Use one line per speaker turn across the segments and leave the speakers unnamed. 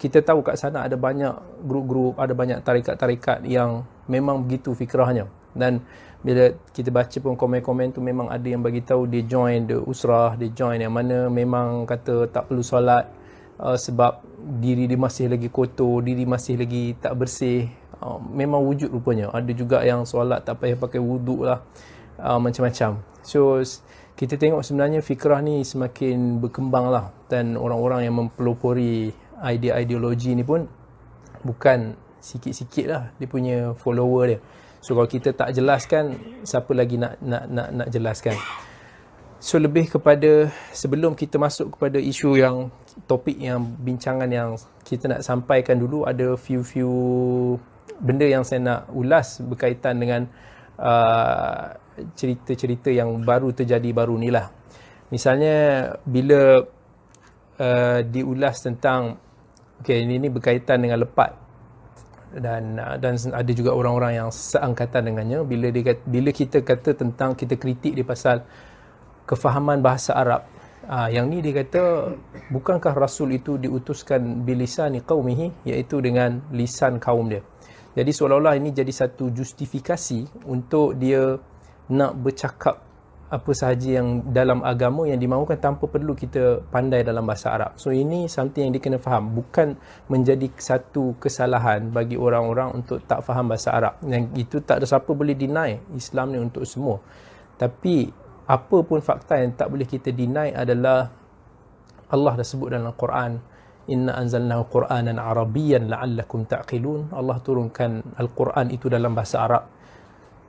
kita tahu kat sana ada banyak grup-grup, ada banyak tarikat-tarikat yang memang begitu fikrahnya. Dan bila kita baca pun komen-komen tu memang ada yang bagi tahu dia join the usrah, dia join yang mana memang kata tak perlu solat sebab diri dia masih lagi kotor, diri masih lagi tak bersih. Memang wujud rupanya. Ada juga yang solat tak payah pakai wuduk lah, macam-macam. So kita tengok sebenarnya fikrah ni semakin berkembang lah, dan orang-orang yang mempelopori ideologi ni pun bukan sikit-sikit lah dia punya follower dia. So kalau kita tak jelaskan, siapa lagi nak jelaskan? So lebih kepada, sebelum kita masuk kepada isu yang topik yang bincangan yang kita nak sampaikan dulu, ada few benda yang saya nak ulas berkaitan dengan cerita-cerita yang baru terjadi baru ni lah. Misalnya bila diulas tentang ini berkaitan dengan lepat, dan ada juga orang-orang yang seangkatan dengannya. Bila kita kata tentang, kita kritik dia pasal kefahaman bahasa Arab, yang ni dia kata, bukankah Rasul itu diutuskan bilisani qaumihi, iaitu dengan lisan kaum dia. Jadi seolah-olah ini jadi satu justifikasi untuk dia nak bercakap apa sahaja yang dalam agama yang dimahukan tanpa perlu kita pandai dalam bahasa Arab. So ini something yang dia kena faham, bukan menjadi satu kesalahan bagi orang-orang untuk tak faham bahasa Arab. Yang itu tak ada siapa boleh deny Islam ni untuk semua. Tapi apa pun fakta yang tak boleh kita deny adalah Allah dah sebut dalam Quran, inna anzalnahu Qur'anan Arabiyyan la'allakum ta'qilun. Allah turunkan Al-Quran itu dalam bahasa Arab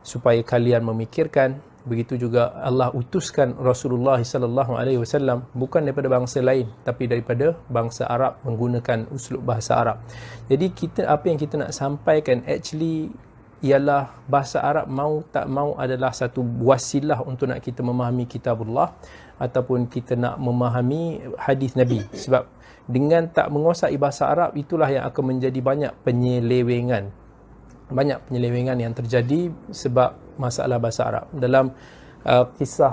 supaya kalian memikirkan. Begitu juga Allah utuskan Rasulullah sallallahu alaihi wasallam bukan daripada bangsa lain tapi daripada bangsa Arab, menggunakan uslub bahasa Arab. Jadi apa yang kita nak sampaikan actually ialah bahasa Arab mau tak mau adalah satu wasilah untuk nak kita memahami kitabullah ataupun kita nak memahami hadis Nabi. Sebab dengan tak menguasai bahasa Arab, itulah yang akan menjadi banyak penyelewengan yang terjadi sebab masalah bahasa Arab. Dalam kisah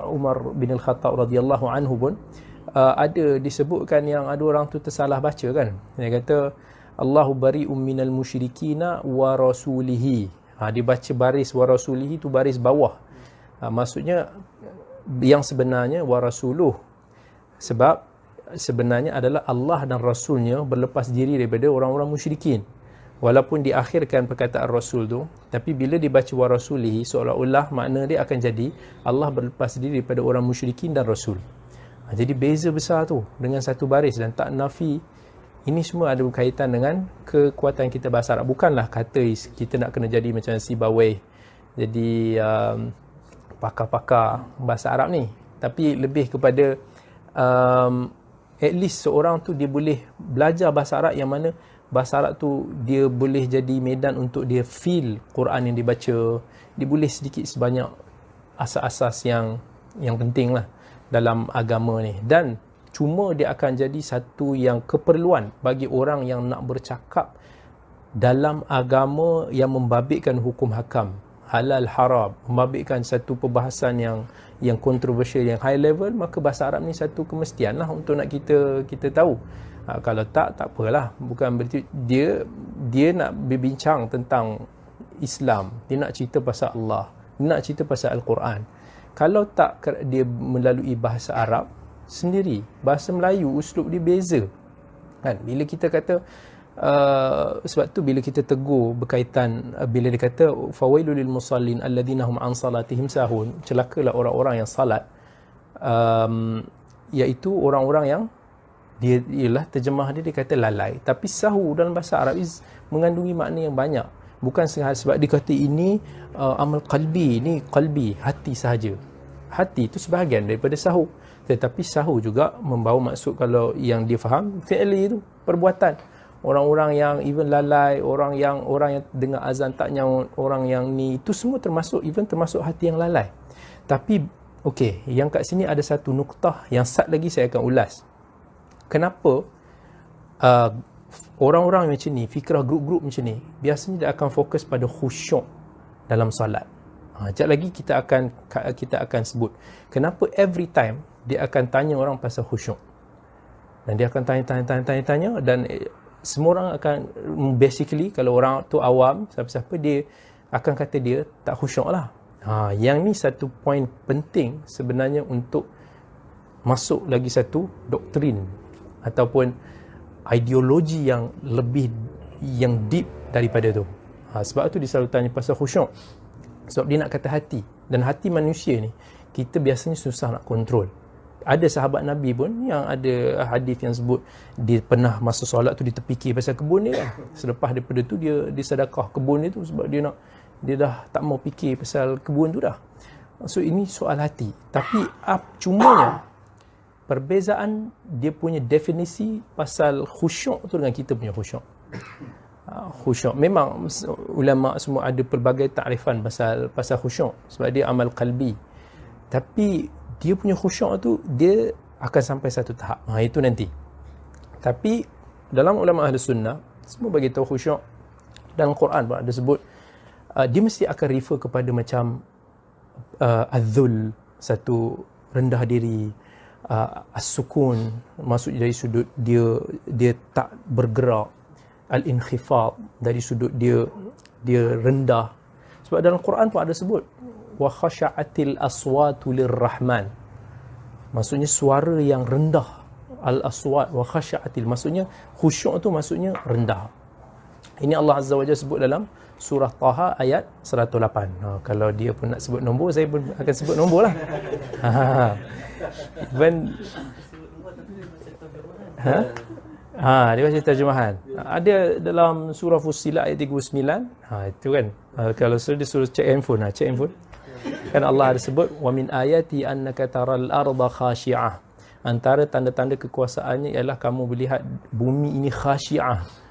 Umar bin Al-Khattab radhiyallahu anhu pun ada disebutkan yang ada orang tu tersalah baca kan. Dia kata Allahu bari'um minal musyrikina wa rasulihi. Dia baca baris wa rasulihi tu baris bawah. Maksudnya yang sebenarnya wa rasuluh, sebab sebenarnya adalah Allah dan Rasulnya berlepas diri daripada orang-orang musyrikin. Walaupun diakhirkan perkataan Rasul tu, tapi bila dibaca wa rasulihi, seolah-olah makna dia akan jadi Allah berlepas diri daripada orang musyrikin dan Rasul. Jadi beza besar tu dengan satu baris, dan tak nafi. Ini semua ada berkaitan dengan kekuatan kita bahasa Arab. Bukanlah kata kita nak kena jadi macam si Bawai, jadi pakar-pakar bahasa Arab ni. Tapi lebih kepada at least seorang tu dia boleh belajar bahasa Arab yang mana bahasa Arab tu dia boleh jadi medan untuk dia feel Quran yang dibaca. Dia boleh sedikit sebanyak asas-asas yang penting lah dalam agama ni. Dan cuma dia akan jadi satu yang keperluan bagi orang yang nak bercakap dalam agama yang membabitkan hukum hakam, halal haram, membabitkan satu perbahasan yang kontroversial, yang high level. Maka bahasa Arab ni satu kemestian lah untuk nak kita tahu. Kalau tak apalah. Bukan berarti dia nak berbincang tentang Islam, dia nak cerita pasal Allah, dia nak cerita pasal Al-Quran. Kalau tak dia melalui bahasa Arab sendiri, bahasa Melayu uslub dia beza kan. Bila kita kata sebab tu bila kita tegur berkaitan, bila dia kata fawailul lil musallin alladhina hum an salatihim sahun, celakalah orang-orang yang salat, iaitu orang-orang yang dia ialah terjemah dia kata lalai. Tapi sahu dalam bahasa Arab mengandungi makna yang banyak. Bukan sebab dia kata ini amal qalbi, ni qalbi, hati sahaja. Hati itu sebahagian daripada sahu. Tetapi sahu juga membawa maksud, kalau yang dia faham, fi'li itu, perbuatan. Orang-orang yang even lalai, orang yang dengar azan tak nyaut, orang yang ni, itu semua termasuk hati yang lalai. Tapi okey, yang kat sini ada satu nuktah yang sat lagi saya akan ulas. Kenapa orang-orang macam ni, fikrah grup-grup macam ni, biasanya dia akan fokus pada khusyuk dalam solat. Sekejap lagi kita akan sebut kenapa every time dia akan tanya orang pasal khusyuk. Dan dia akan tanya, dan semua orang akan, basically kalau orang tu awam, siapa-siapa, dia akan kata dia tak khusyuk lah. Yang ni satu poin penting sebenarnya untuk masuk lagi satu doktrin ataupun ideologi yang lebih, yang deep daripada tu. Sebab tu dia selalu tanya pasal khusyuk. Sebab dia nak kata hati. Dan hati manusia ni, kita biasanya susah nak kontrol. Ada sahabat Nabi pun yang ada hadis yang sebut dia pernah masa solat tu dia terfikir pasal kebun dia kan. Selepas daripada tu dia sedekah kebun dia tu sebab dia dah tak mau fikir pasal kebun tu dah. So ini soal hati. Tapi cumanya perbezaan dia punya definisi pasal khusyuk tu dengan kita punya khusyuk. Khusyuk memang ulama semua ada pelbagai takrifan pasal khusyuk sebab dia amal qalbi. Tapi dia punya khusyuk tu dia akan sampai satu tahap. Itu nanti. Tapi dalam ulama ahli sunnah semua bagi tahu khusyuk, dalam Quran pun ada sebut dia mesti akan refer kepada macam az-zul, satu rendah diri, as-sukun, maksud dari sudut dia tak bergerak, al-inkhifad dari sudut dia rendah. Sebab dalam Quran pun ada sebut wa khasha'atil aswatu lirrahman, maksudnya suara yang rendah, al-aswat wa khasha'atil, maksudnya khusyuk tu maksudnya rendah. Ini Allah Azza wa Jalla sebut dalam surah Taha ayat 108. Kalau dia pun nak sebut nombor, saya pun akan sebut nombor lah. Dia baca terjemahan. Ada dalam surah Fussilat ayat 39. Itu kan. Kalau dia suruh cek handphone, cek handphone. Kan Allah ada sebut wa min ayati annaka taral arda khashi'ah. Antara tanda-tanda kekuasaannya ialah kamu melihat bumi ini khashi'ah.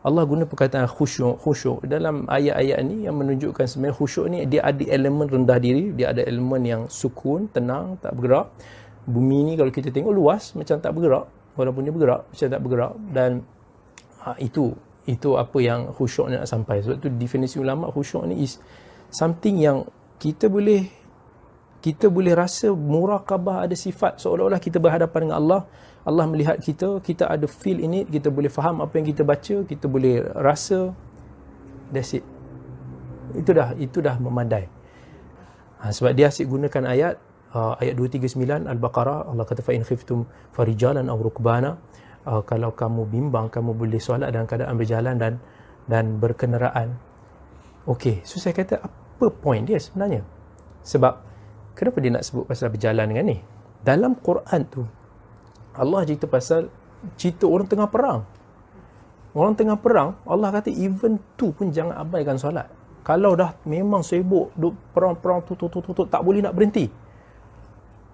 Allah guna perkataan khusyuk dalam ayat-ayat ni yang menunjukkan sebenarnya khusyuk ni dia ada elemen rendah diri, dia ada elemen yang sukun, tenang, tak bergerak. Bumi ni kalau kita tengok luas macam tak bergerak, walaupun dia bergerak macam tak bergerak. Dan itu apa yang khusyuk ni nak sampai. Sebab tu definisi ulama khusyuk ni is something yang kita boleh rasa muraqabah, ada sifat seolah-olah kita berhadapan dengan Allah. Allah melihat kita ada feel in it, kita boleh faham apa yang kita baca, kita boleh rasa. That's it. Itu dah memadai. Sebab dia asyik gunakan ayat 239 Al-Baqarah. Allah kata fa in khiftum farijalan aw rukbana. Kalau kamu bimbang, kamu boleh solat dalam keadaan berjalan dan berkenderaan. Okey, so saya kata apa point dia sebenarnya? Sebab kenapa dia nak sebut pasal berjalan dengan ni? Dalam Quran tu Allah cerita orang tengah perang. Orang tengah perang, Allah kata even tu pun jangan abaikan solat. Kalau dah memang sibuk duk perang-perang tu tak boleh nak berhenti.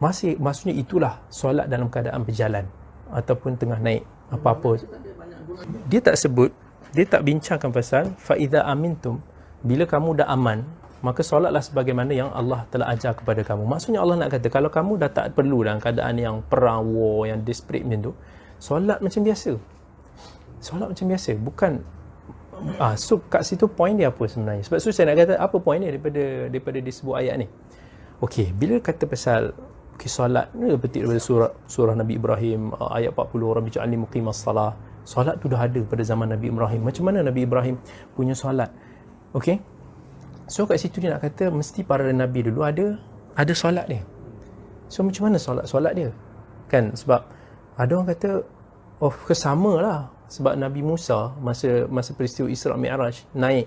Maksudnya itulah solat dalam keadaan berjalan ataupun tengah naik apa-apa. Dia tak bincangkan pasal fa idza amintum, bila kamu dah aman, maka solatlah sebagaimana yang Allah telah ajar kepada kamu. Maksudnya Allah nak kata kalau kamu dah tak perlu dalam keadaan yang perang, war, yang desperate macam tu, solat macam biasa. Solat macam biasa. Bukan so kat situ point dia apa sebenarnya? Sebab saya nak kata apa point dia daripada disebut ayat ni. Okey, bila kata pasal solat ni petik daripada surah Nabi Ibrahim ayat 40, Rabbi ja'alni muqimas salah. Solat tu dah ada pada zaman Nabi Ibrahim. Macam mana Nabi Ibrahim punya solat? Okey. So kat situ dia nak kata mesti para nabi dulu ada solat dia. So macam mana solat dia? Kan sebab ada orang kata kesamalah. Sebab Nabi Musa masa peristiwa Isra Mi'raj naik,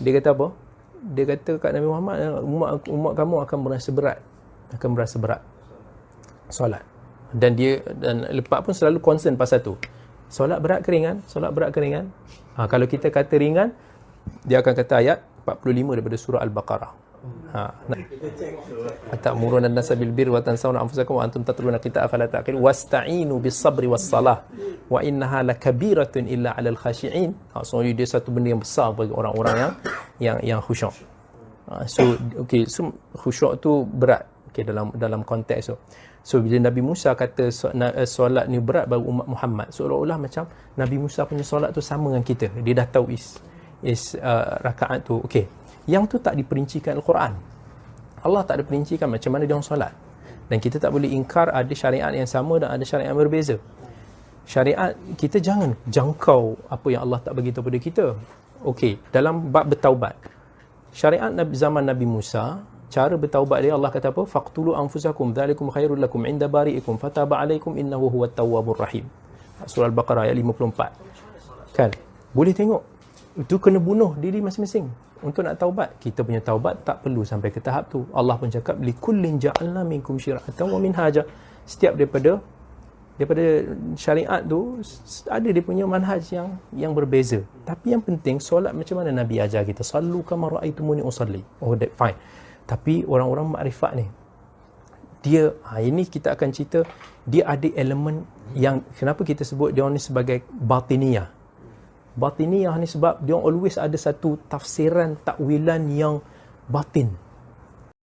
dia kata apa? Dia kata kat Nabi Muhammad, umat kamu akan berasa berat solat. Dan lepas pun selalu concern pasal tu. Solat berat ke ringan? Kalau kita kata ringan, dia akan kata ayat 45 daripada surah Al-Baqarah. Atamuruna an-nasa bil birri wa tansawna anfusakum wa antum tatluna al-kitaba afala taqilun wasta'inu bis sabri was salah wa innaha lakabiratun illa 'alal khashi'in. So dia satu benda yang besar bagi orang-orang yang khusyuk. So khusyuk tu berat dalam konteks tu. So bila Nabi Musa kata solat ni berat bagi umat Muhammad, seolah-olah macam Nabi Musa punya solat tu sama dengan kita. Dia dah tahu rakaat tu. Okey. Yang tu tak diperincikan Al-Quran. Allah tak ada perincikan macam mana dia orang solat. Dan kita tak boleh ingkar ada syariat yang sama dan ada syariat yang berbeza. Syariat kita jangan jangkau apa yang Allah tak bagi tahu pada kita. Okey, dalam bab bertaubat. Syariat zaman Nabi Musa, cara bertaubat dia Allah kata apa? Faqtulu anfusakum dzalikum khairul lakum inda bari'ikum fataba alaikum innahu huwat tawwabur rahim. Surah Al-Baqarah ayat 54. Kan? Boleh tengok. Itu kena bunuh diri masing-masing. Untuk nak taubat, kita punya taubat tak perlu sampai ke tahap tu. Allah pun cakap likullin ja'alna minkum syir'atan wa minhaja. Setiap daripada syariat tu ada dia punya manhaj yang berbeza. Tapi yang penting solat macam mana Nabi ajar kita, sallu kama raaitumuni usalli. Oh, that fine. Tapi orang-orang makrifat ni, dia ini kita akan cerita, dia ada elemen yang kenapa kita sebut dia ni sebagai batiniyah. Batiniyah ni sebab dia always ada satu tafsiran, takwilan yang batin.